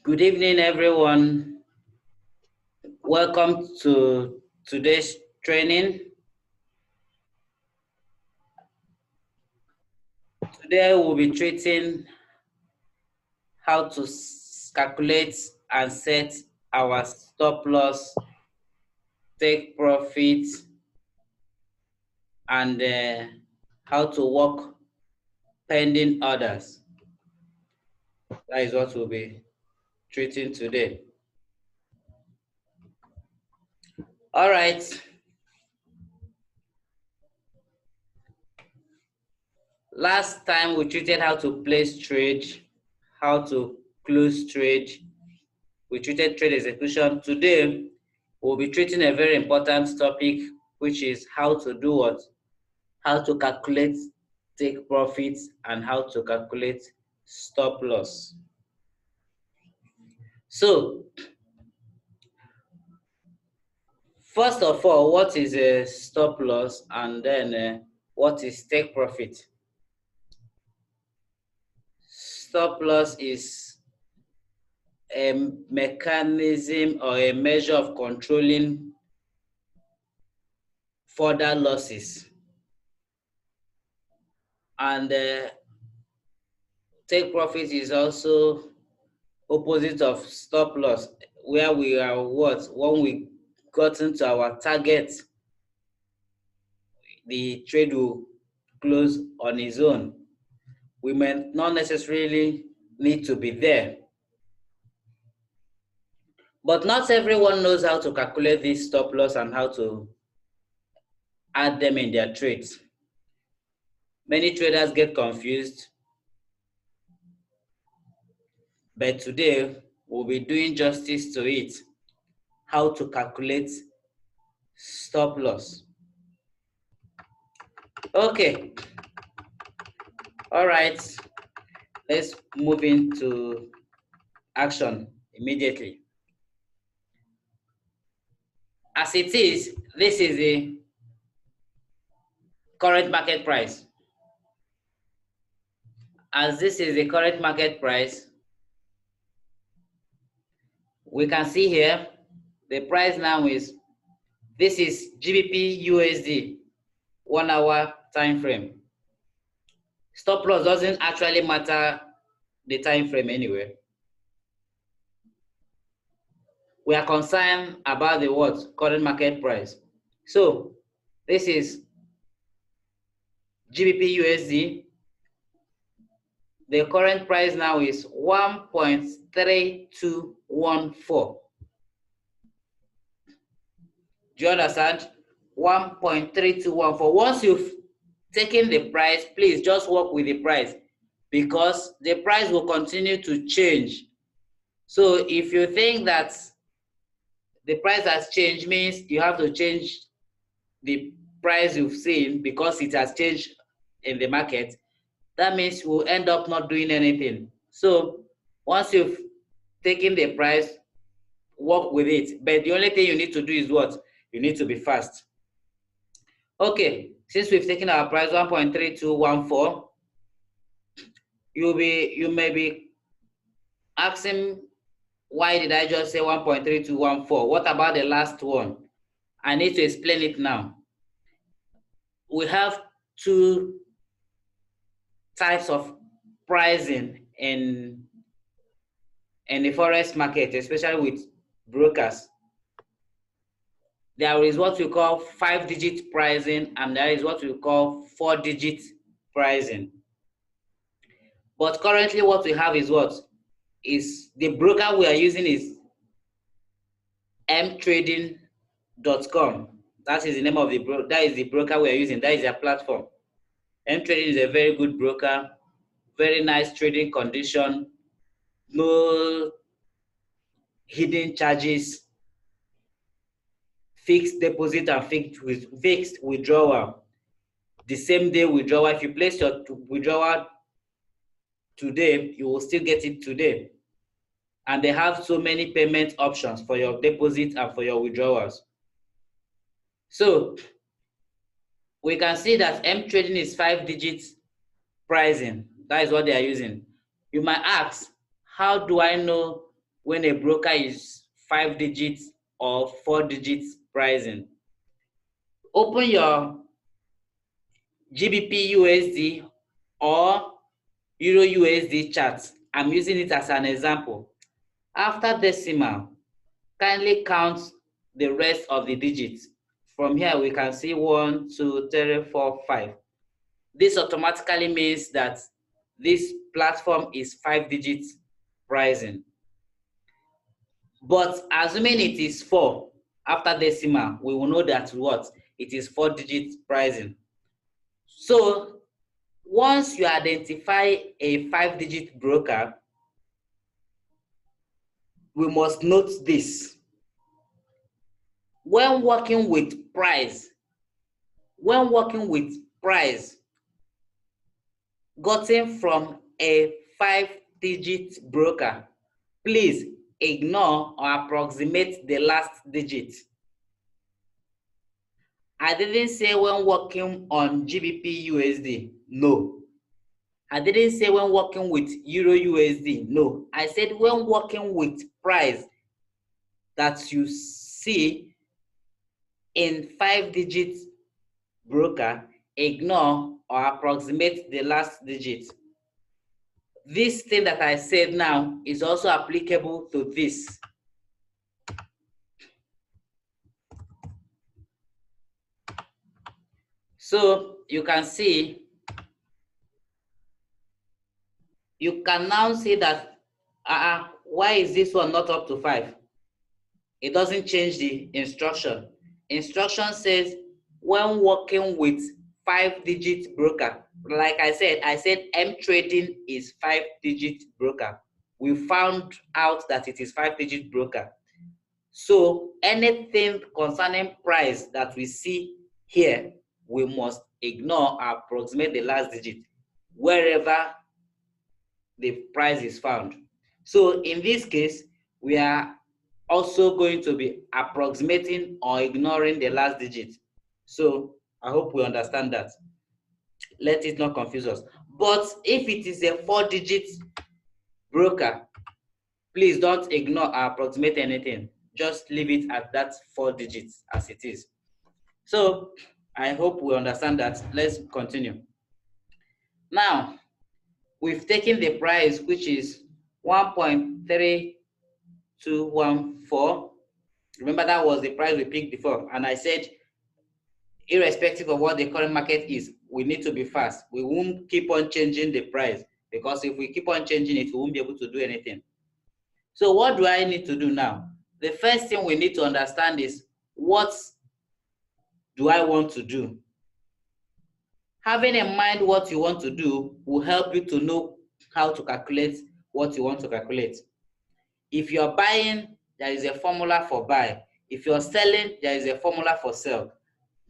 Good evening, everyone. Welcome to today's training. Today we'll be treating how to calculate and set our stop loss, take profit, and how to work pending orders. That is what we'll be treating today. All right. Last time we treated how to place trade, how to close trade. We treated trade execution. Today, we'll be treating a very important topic, which is how to do what? How to calculate take profits and how to calculate stop loss. So, first of all, what is a stop loss, and then what is take profit? Stop loss is a mechanism or a measure of controlling further losses. And take profit is also opposite of stop loss, where we are what? When we got into our target, the trade will close on its own. We may not necessarily need to be there. But not everyone knows how to calculate this stop loss and how to add them in their trades. Many traders get confused, but today we'll be doing justice to it, how to calculate stop loss. Okay, all right, let's move into action immediately. As it is, this is the current market price. As this is the current market price, we can see here the price now is, this is GBP USD 1 hour time frame. Stop loss doesn't actually matter the time frame anyway. We are concerned about the what? Current market price. So this is GBP USD. The current price now is 1.3214. Do you understand? 1.3214. Once you've taken the price, please just work with the price, because the price will continue to change. So if you think that the price has changed, means you have to change the price you've seen because it has changed in the market. That means we'll end up not doing anything. So once you've taken the price, work with it. But the only thing you need to do is what? You need to be fast. Okay, since we've taken our price 1.3214, you may be asking, why did I just say 1.3214? What about the last one? I need to explain it now. We have two types of pricing in the forex market, especially with brokers. There is what we call 5-digit pricing, and there is what we call 4-digit pricing. But currently what we have is what? Is the broker we are using is mtrading.com. That is the name of the broker. That is the broker we are using. That is their platform. mTrading is a very good broker, very nice trading condition, no hidden charges, fixed deposit and fixed withdrawal. The same day withdrawal. If you place your withdrawal today, you will still get it today. And they have so many payment options for your deposit and for your withdrawals. So we can see that mTrading is 5-digit pricing. That is what they are using. You might ask, how do I know when a broker is 5 digits or 4 digits pricing. Open your GBP USD or Euro USD chart. I'm using it as an example. After decimal, kindly count the rest of the digits. From here, we can see 1, 2, 3, 4, 5. This automatically means that this platform is 5 digits pricing. But assuming it is 4 after decimal, we will know that what? It is 4 digits pricing. So once you identify a 5-digit broker, we must note this. When working with price gotten from a 5-digit broker, please ignore or approximate the last digit. I didn't say when working on GBP USD, no. I didn't say when working with Euro USD, no. I said when working with price that you see in 5-digit broker, ignore or approximate the last digit. This thing that I said now is also applicable to this. So you can see, you can now see that, why is this one not up to 5? It doesn't change the instruction. Instruction says when working with 5-digit broker, like I said M trading is 5-digit broker. We found out that it is 5-digit broker. So anything concerning price that we see here, we must ignore or approximate the last digit wherever the price is found. So in this case, we are also going to be approximating or ignoring the last digit. So I hope we understand that. Let it not confuse us. But if it is a 4-digit broker, please don't ignore or approximate anything. Just leave it at that 4 digits as it is. So I hope we understand that. Let's continue. Now, we've taken the price, which is 1.3214. Remember, that was the price we picked before. And I said, irrespective of what the current market is, we need to be fast. We won't keep on changing the price, because if we keep on changing it, we won't be able to do anything. So what do I need to do now? The first thing we need to understand is, what do I want to do? Having in mind what you want to do will help you to know how to calculate what you want to calculate. If you're buying, there is a formula for buy. If you're selling, there is a formula for sell.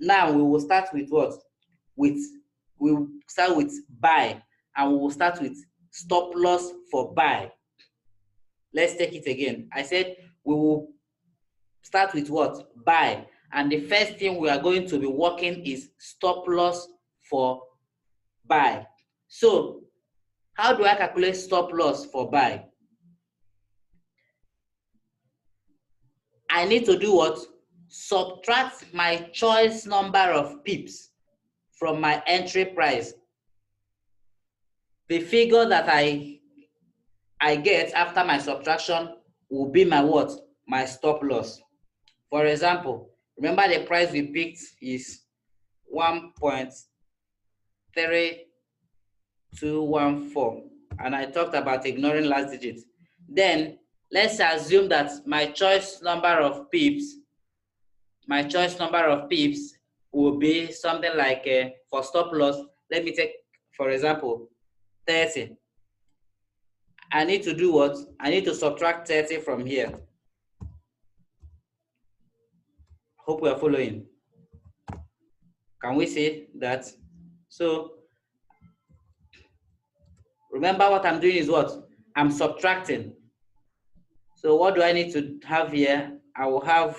Now we will start with what? We'll start with buy, and we will start with stop loss for buy. Let's take it again. I said we will start with what? Buy. And the first thing we are going to be working is stop loss for buy. So how do I calculate stop loss for buy? I need to do what? Subtract my choice number of pips from my entry price. The figure that I get after my subtraction will be my what? My stop loss. For example, remember the price we picked is 1.3214, and I talked about ignoring last digit. Then let's assume that my choice number of pips will be something like, for stop loss, let me take, for example, 30. I need to do what? I need to subtract 30 from here. Hope we are following. Can we see that? So remember, what I'm doing is what? I'm subtracting. So what do I need to have here? I will have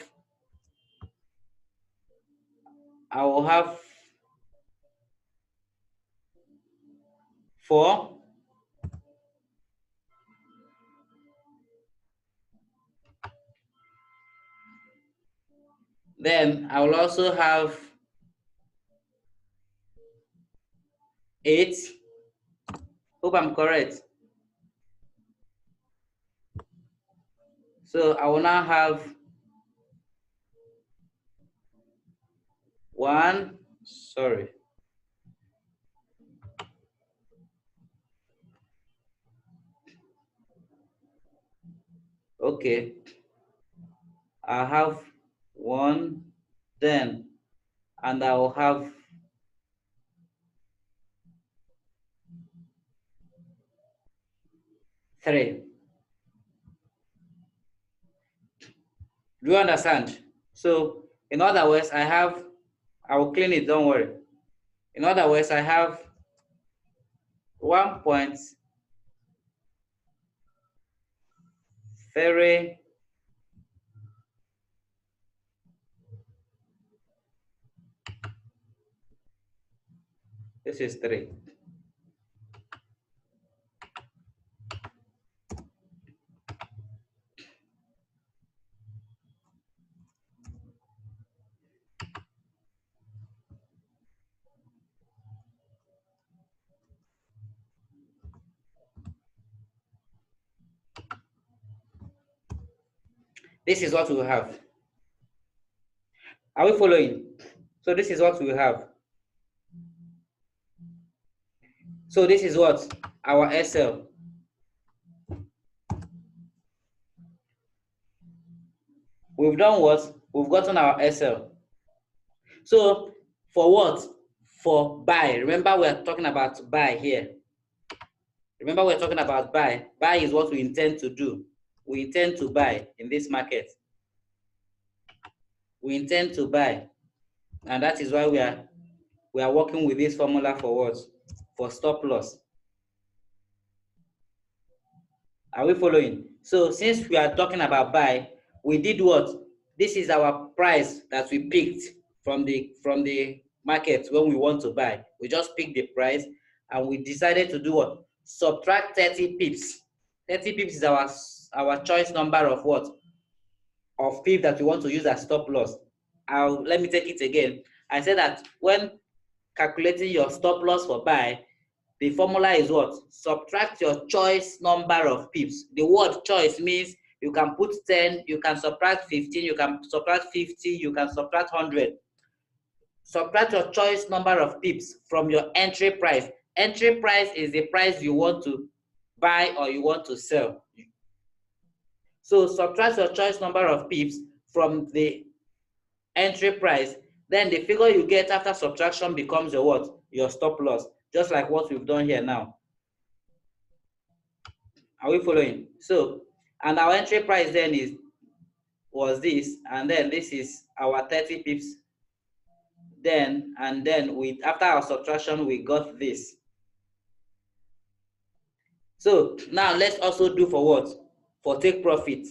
4 Then I will also have 8. Hope I'm correct. So I will now have 1, sorry. Okay. I have 1, then, and I will have 3. Do you understand? So in other words, I will clean it, don't worry. In other words, I have 1.3. This is 3. This is what we have. Are we following? So this is what we have. So this is what? Our SL. We've done what? We've gotten our SL. So for what? For buy. Remember, we're talking about buy here. Remember, we're talking about buy. Buy is what we intend to do. We intend to buy in this market. We intend to buy. And that is why we are working with this formula for what? For stop loss. Are we following? So since we are talking about buy, we did what? This is our price that we picked from the market when we want to buy. We just picked the price and we decided to do what? Subtract 30 pips. 30 pips is our choice number of what? Of pip that we want to use as stop loss. Let me take it again. I said that when calculating your stop loss for buy, the formula is what? Subtract your choice number of pips. The word choice means you can put 10, you can subtract 15, you can subtract 50, you can subtract 100. Subtract your choice number of pips from your entry price. Entry price is the price you want to buy or you want to sell. So subtract your choice number of pips from the entry price. Then the figure you get after subtraction becomes your what? Your stop loss. Just like what we've done here now. Are we following? So, and our entry price then was this, and then this is our 30 pips. Then, and then after our subtraction, we got this. So now let's also do for what? For take profit.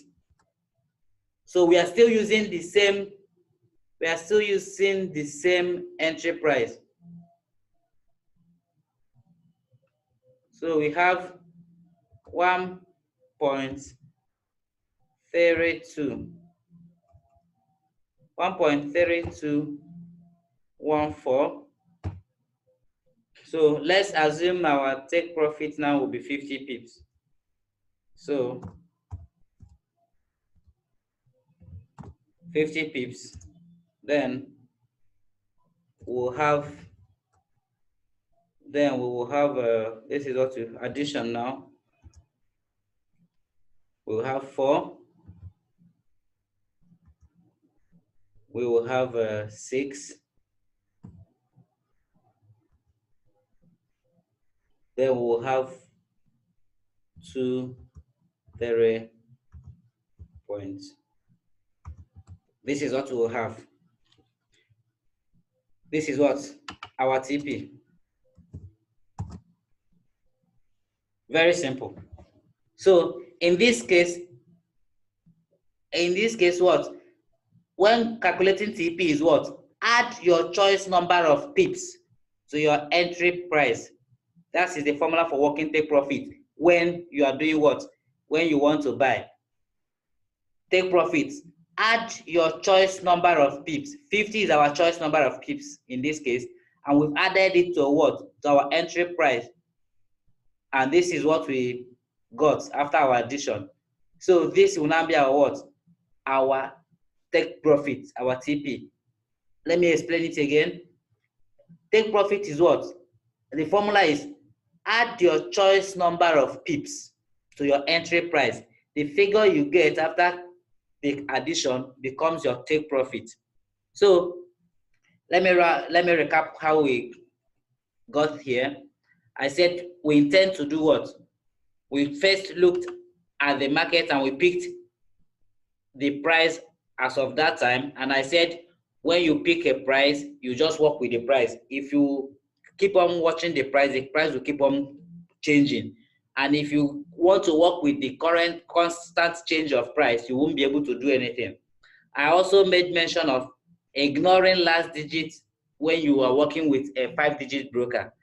So we are still using the same, entry price. So we have 1.32. 1.3214. So let's assume our take profit now will be 50 pips. So 50 pips. Then we will have this is what addition now. We'll have 4. We will have 6. Then we will have 2, 3 points. This is what we will have. This is what? Our TP. Very simple. So in this case, what? When calculating TP is what? Add your choice number of pips to your entry price. That is the formula for working take profit when you are doing what? When you want to buy. Take profit. add your choice number of pips. 50 is our choice number of pips in this case, and we've added it to what? To our entry price. And this is what we got after our addition. So this will now be our what? Our take profit, our TP. Let me explain it again. Take profit is what? The formula is add your choice number of pips to your entry price. The figure you get after the addition becomes your take profit. So let me recap how we got here. I said we intend to do what? We first looked at the market and we picked the price as of that time. And I said, when you pick a price, you just work with the price. If you keep on watching the price will keep on changing. And if you want to work with the current constant change of price, you won't be able to do anything. I also made mention of ignoring last digits when you are working with a 5-digit broker.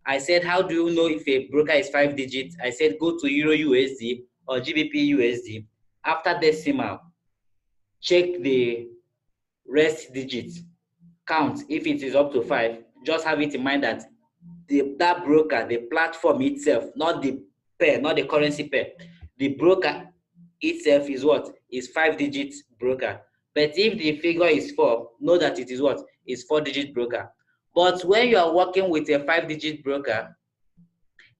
I said, how do you know if a broker is 5 digits? I said, go to Euro USD or GBP USD. After decimal, check the rest digits, count if it is up to 5. Just have it in mind that that broker, the platform itself, not the pair, not the currency pair, the broker itself is what? Is 5-digit broker. But if the figure is 4, know that it is what? Is 4-digit broker. But when you are working with a 5-digit broker,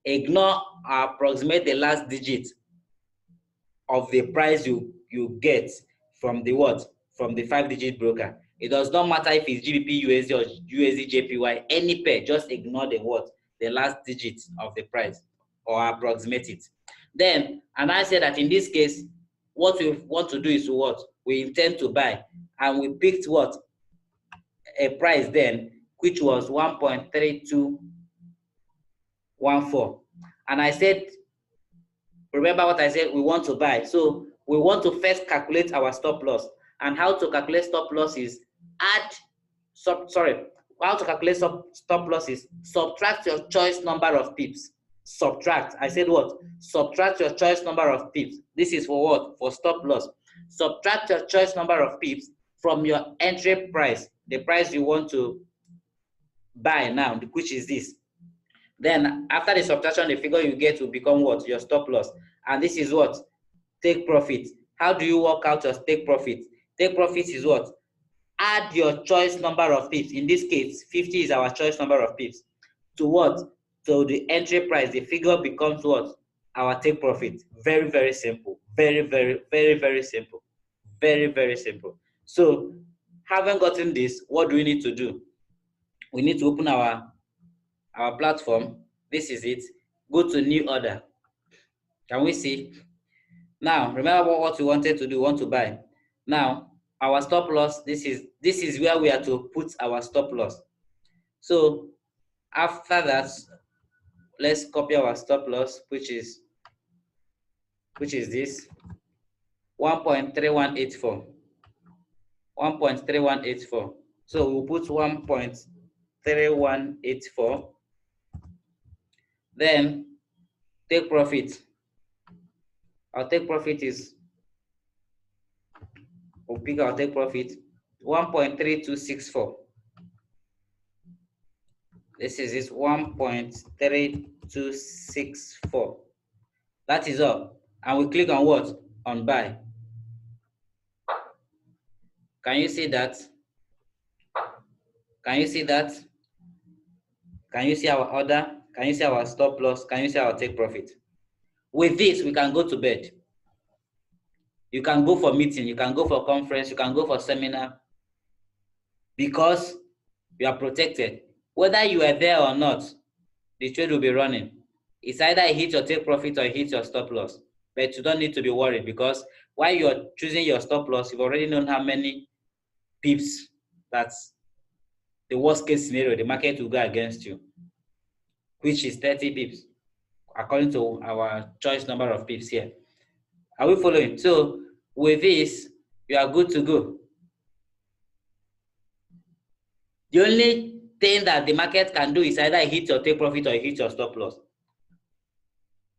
ignore or approximate the last digit of the price you get from the what? From the 5-digit broker. It does not matter if it's GBP USD or USD JPY, any pair, just ignore the what? The last digit of the price or approximate it. Then, and I said that in this case, what we want to do is what? We intend to buy, and we picked what? A price then, which was 1.3214. And I said, remember what I said, we want to buy. So we want to first calculate our stop loss. And how to calculate stop loss is how to calculate stop loss is subtract your choice number of pips. Subtract. I said what? Subtract your choice number of pips. This is for what? For stop loss. Subtract your choice number of pips from your entry price, the price you want to buy now, which is this. Then after the subtraction, the figure you get will become what? Your stop loss. And this is what? Take profit. How do you work out your take profit? Take profit is what? Add your choice number of pips. In this case, 50 is our choice number of pips. To what? To the entry price. The figure becomes what? Our take profit. Very, very simple. Very, very, very, very simple. Very, very simple. So, having gotten this, what do we need to do? We need to open our platform. This is it. Go to new order. Can we see? Now, remember what we wanted to do. We want to buy. Now, our stop loss, this is where we are to put our stop loss. So after that, let's copy our stop loss, which is this 1.3184. 1.3184. So we'll put 1.3184. Then take profit. Our take profit is, we'll pick our take profit 1.3264. This is 1.3264. That is all. And we click on what? On buy. Can you see that? Can you see that? Can you see our order? Can you see our stop loss? Can you see our take profit? With this, we can go to bed. You can go for meeting, you can go for conference, you can go for seminar, because you are protected. Whether you are there or not, the trade will be running. It's either it hits your take profit or it hits your stop loss. But you don't need to be worried, because while you're choosing your stop loss, you've already known how many pips, that's the worst case scenario, the market will go against you, which is 30 pips, according to our choice number of pips here. Are we following? So with this, you are good to go. The only thing that the market can do is either hit your take profit or hit your stop loss.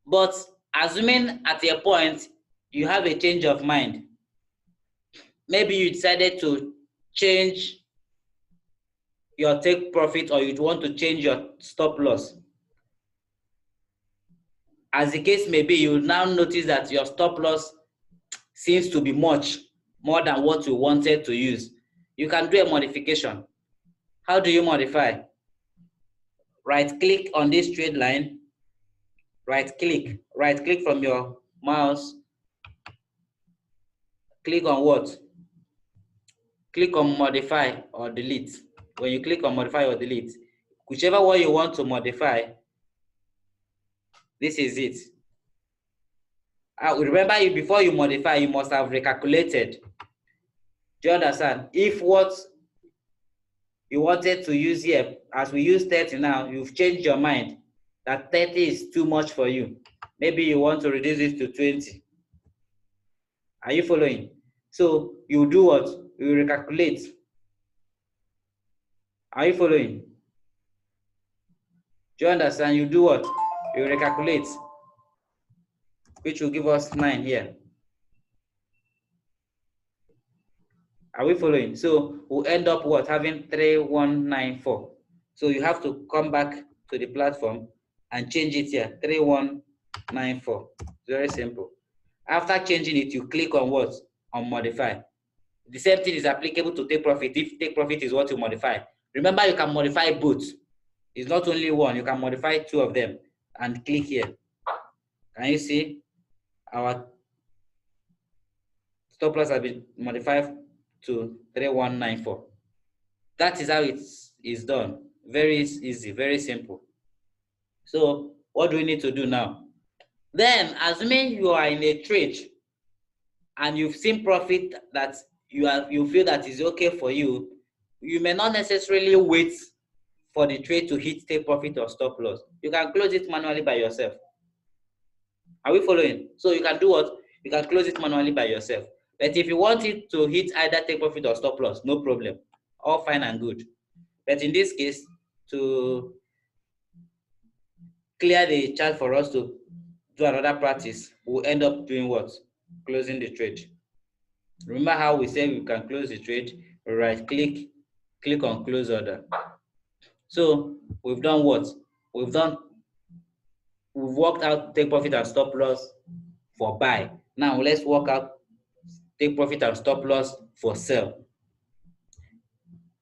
But assuming at a point you have a change of mind, maybe you decided to change your take profit, or you want to change your stop loss. As the case may be, you now notice that your stop loss seems to be much more than what you wanted to use. You can do a modification. How do you modify? Right click on this trade line, right click from your mouse, click on what? Click on modify or delete. When you click on modify or delete, whichever one you want to modify, this is it. Remember, before you modify, you must have recalculated. Do you understand? If what you wanted to use here, as we use 30 now, you've changed your mind that 30 is too much for you. Maybe you want to reduce it to 20. Are you following? So you do what? You recalculate. Are you following? Do you understand? You do what? You recalculate, which will give us 9 here. Are we following? So we'll end up what? Having 3194. So you have to come back to the platform and change it here. 3194. Very simple. After changing it, you click on what? On modify. The same thing is applicable to take profit if take profit is what you modify. Remember, you can modify both. It's not only one, you can modify 2 of them, and click here. Can you see our stop loss has been modified to 3194. That is how it is done. Very easy, very simple. So what do we need to do now? Then, assuming you are in a trade and you've seen profit that you feel that is okay for you, you may not necessarily wait for the trade to hit take profit or stop loss. You can close it manually by yourself. Are we following? So you can do what? You can close it manually by yourself. But if you want it to hit either take profit or stop loss, no problem. All fine and good. But in this case, to clear the chart for us to do another practice, we'll end up doing what? Closing the trade. Remember how we said we can close the trade? Right click, click on close order. So we've done what? We've worked out take profit and stop loss for buy. Now let's work out take profit and stop loss for sell.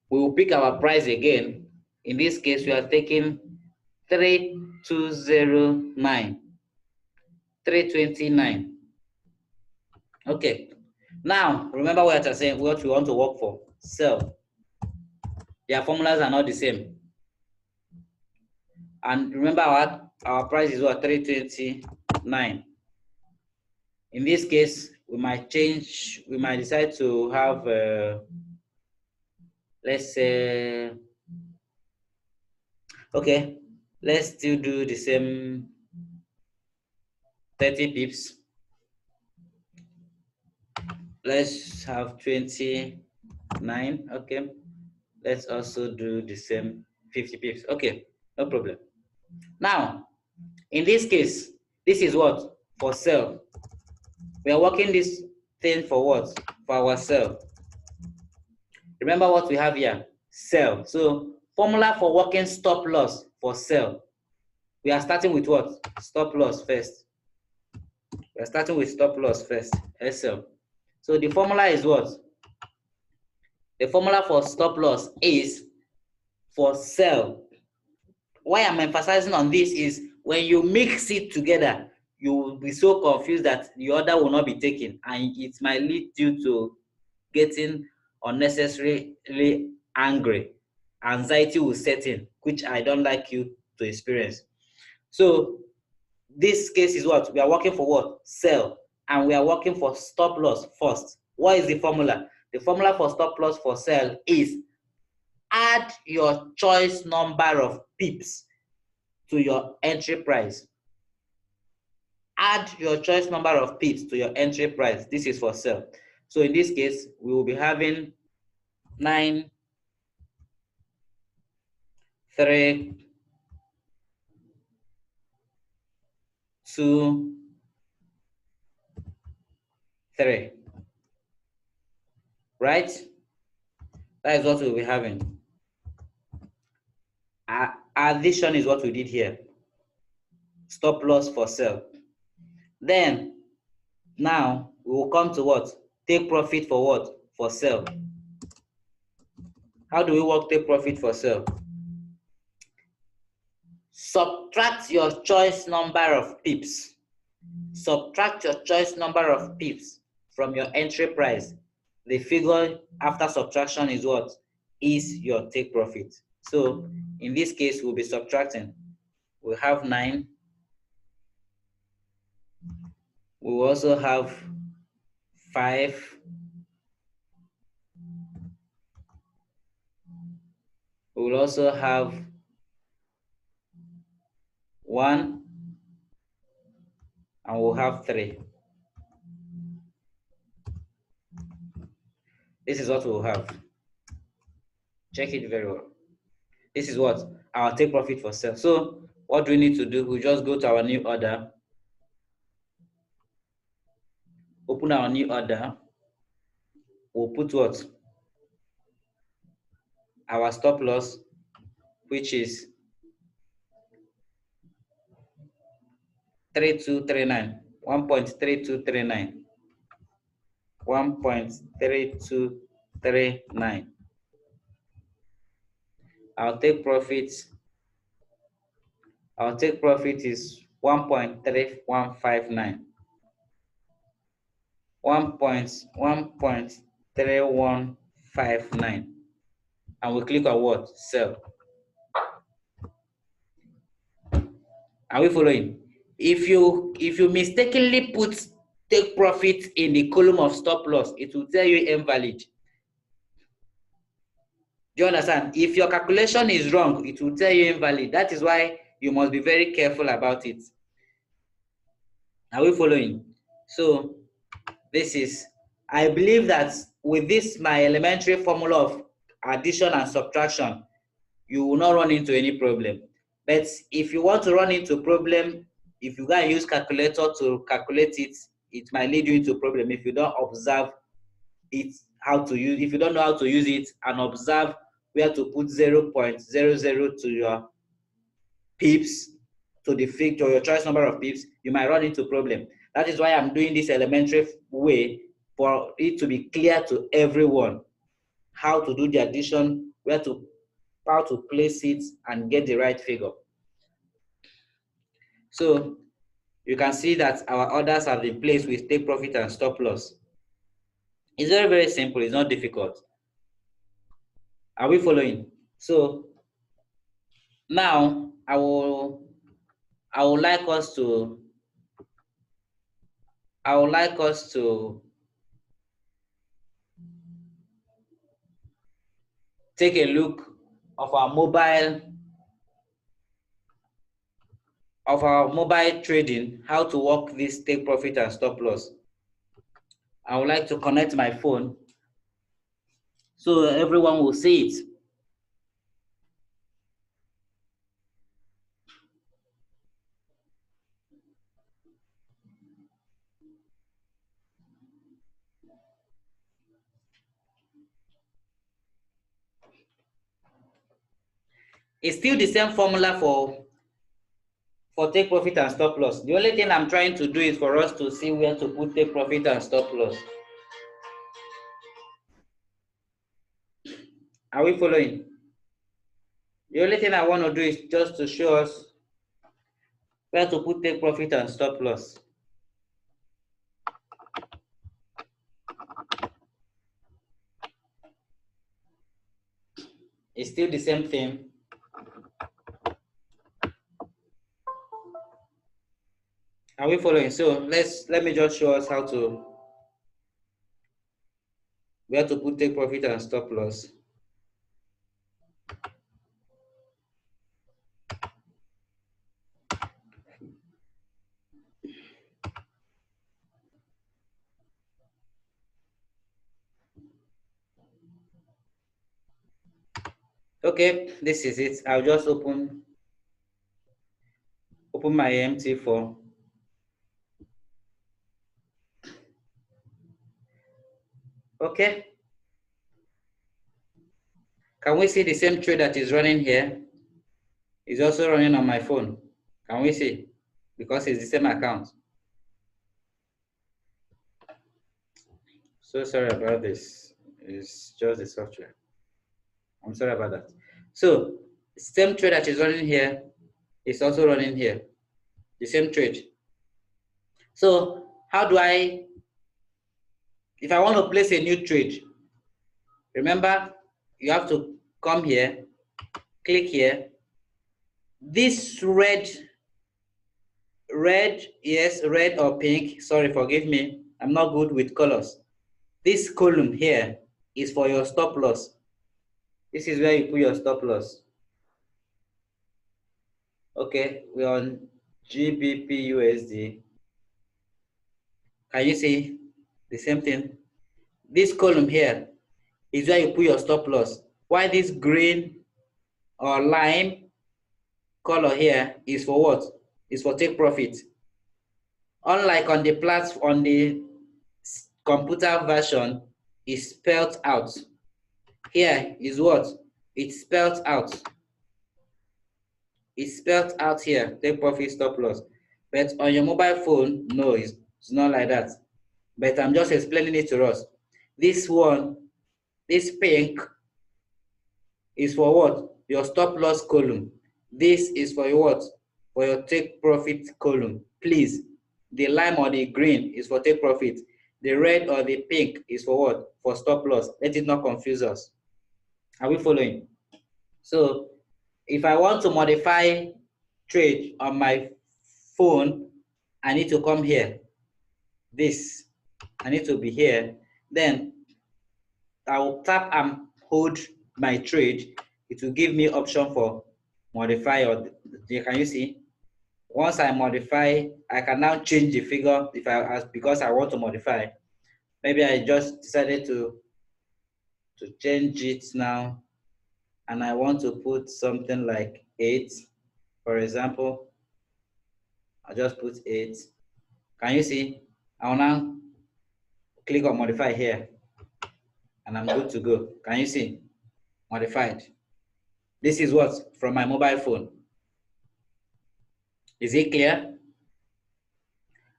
We will pick our price again. In this case, we are taking 3209. 329. Okay. Now, remember what I saying, what we want to work for. Sell. Their formulas are not the same. And remember our price is what? 329. In this case, we might decide to have, let's say, okay, let's still do the same 30 pips. Let's have 29. Okay. Let's also do the same 50 pips. Okay, no problem. Now, in this case, this is what? For sell. We are working this thing for what? For our sell. Remember what we have here? Sell. So, formula for working stop loss for sell. We are starting with what? Stop loss first. We are starting with stop loss first. SL. So, the formula is what? The formula for stop loss is for sell. Why I'm emphasizing on this is when you mix it together, you will be so confused that the order will not be taken, and it might lead you to getting unnecessarily angry. Anxiety will set in, which I don't like you to experience. So this case is what? We are working for what? Sell. And we are working for stop loss first. What is the formula? The formula for stop loss for sell is add your choice number of pips to your entry price. Add your choice number of pips to your entry price. This is for sell. So in this case, we will be having 9, 3, 2, 3. right? That is what we'll be having. Addition is what we did here. Stop loss for sell. Then, now, we will come to what? Take profit for what? For sell. How do we work take profit for sell? Subtract your choice number of pips. Subtract your choice number of pips from your entry price. The figure after subtraction is what? Is your take profit. So in this case, we'll be subtracting. We have 9. We will also have 5. We will also have 1. And we'll have 3. This is what we'll have. Check it very well. This is what? Our take profit for sale. So what do we need to do? We just go to our new order. Open our new order. We'll put what? Our stop loss, which is 3239. 1.3239. 1.3239. Our take profit is 1.3159. 1.3159. And we click on what? Sell. Are we following? If you mistakenly put take profit in the column of stop loss, it will tell you invalid. Do you understand? If your calculation is wrong, it will tell you invalid. That is why you must be very careful about it. Are we following? So this is, I believe that with this, my elementary formula of addition and subtraction, you will not run into any problem. But if you want to run into problem, if you go and use calculator to calculate it, it might lead you into problem if you don't observe it, how to use, if you don't know how to use it and observe where to put 0.00 to your pips, to the figure, your choice number of pips, you might run into problem. That is why I'm doing this elementary way, for it to be clear to everyone how to do the addition, how to place it and get the right figure. So you can see that our orders have been placed with take profit and stop loss. It's very, very simple. It's not difficult. Are we following? So now I would like us to take a look of our mobile trading, how to work this take profit and stop loss. I would like to connect my phone so everyone will see it. It's still the same formula for take profit and stop loss. The only thing I'm trying to do is for us to see where to put take profit and stop loss. Are we following? The only thing I want to do is just to show us where to put take profit and stop loss. It's still the same thing. Are we following? So let me just show us how to, where to put take profit and stop loss. Okay, this is it. I'll just open my MT4. Okay, Can we see the same trade that is running here? It's also running on my phone. Can we see? Because it's the same account. So sorry about this. It's just the software. I'm sorry about that. So same trade that is running here is also running here. The same trade. So how do I, if I want to place a new trade, remember you have to come here, click here. This red, yes, red or pink, sorry, forgive me, I'm not good with colors. This column here is for your stop loss. This is where you put your stop loss. Okay, we're on GBP USD. Can you see the same thing? This column here is where you put your stop loss. Why this green or lime color here is for what? Is for take profit. Unlike on the on the computer version, is spelled out. Here is what? It's spelled out. It's spelled out here, take profit, stop loss. But on your mobile phone, no, it's not like that. But I'm just explaining it to us. This one, this pink, is for what? Your stop loss column. This is for your what? For your take profit column. Please, the lime or the green is for take profit. The red or the pink is for what? For stop loss. Let it not confuse us. Are we following? So if I want to modify trade on my phone, I need to come here. This, I need to be here. Then I will tap and hold my trade. It will give me option for modify, or can you see? Once I modify, I can now change the figure if because I want to modify. Maybe I just decided to change it now, and I want to put something like 8, for example. I'll just put 8. Can you see? I'll now click on modify here, and I'm good to go. Can you see? Modified. This is what? From my mobile phone. Is it clear?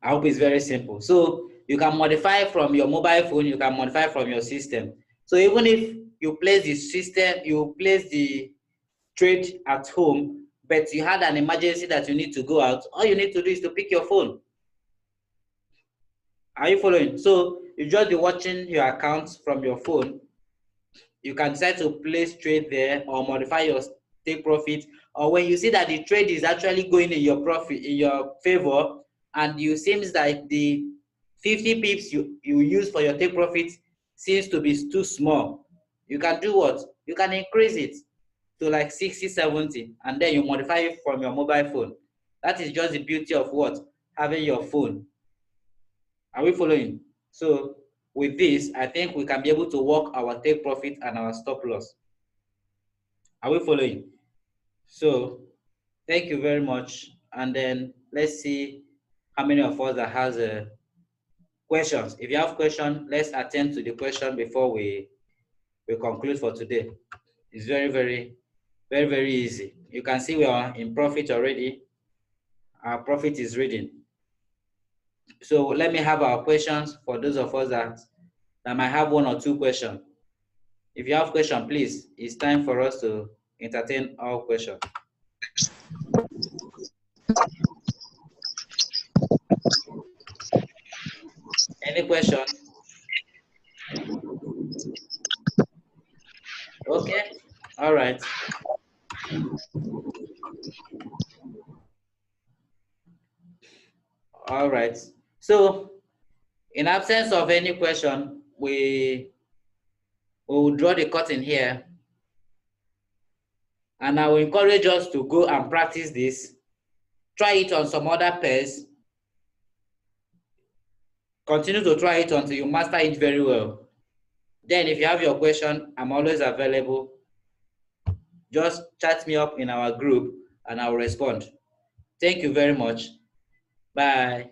I hope it's very simple. So you can modify from your mobile phone, you can modify from your system. So even if you place the system, you place the trade at home, but you had an emergency that you need to go out, all you need to do is to pick your phone. Are you following? So you just be watching your accounts from your phone. You can decide to place trade there or modify your take profit. Or when you see that the trade is actually going in your profit, in your favor, and you seems like the 50 pips you use for your take profit seems to be too small, you can do what? You can increase it to like 60, 70, and then you modify it from your mobile phone. That is just the beauty of what? Having your phone. Are we following? So with this, I think we can be able to work our take profit and our stop loss. Are we following? So thank you very much. And then let's see how many of us that has questions. If you have questions, let's attend to the question before we conclude for today. It's very, very easy. You can see we are in profit already. Our profit is reading. So let me have our questions for those of us that might have 1 or 2 questions. If you have question, please, it's time for us to entertain all questions. Any question? Okay, all right. All right. So in absence of any question, we will draw the curtain here. And I will encourage us to go and practice this. Try it on some other pairs. Continue to try it until you master it very well. Then if you have your question, I'm always available. Just chat me up in our group and I'll respond. Thank you very much. Bye.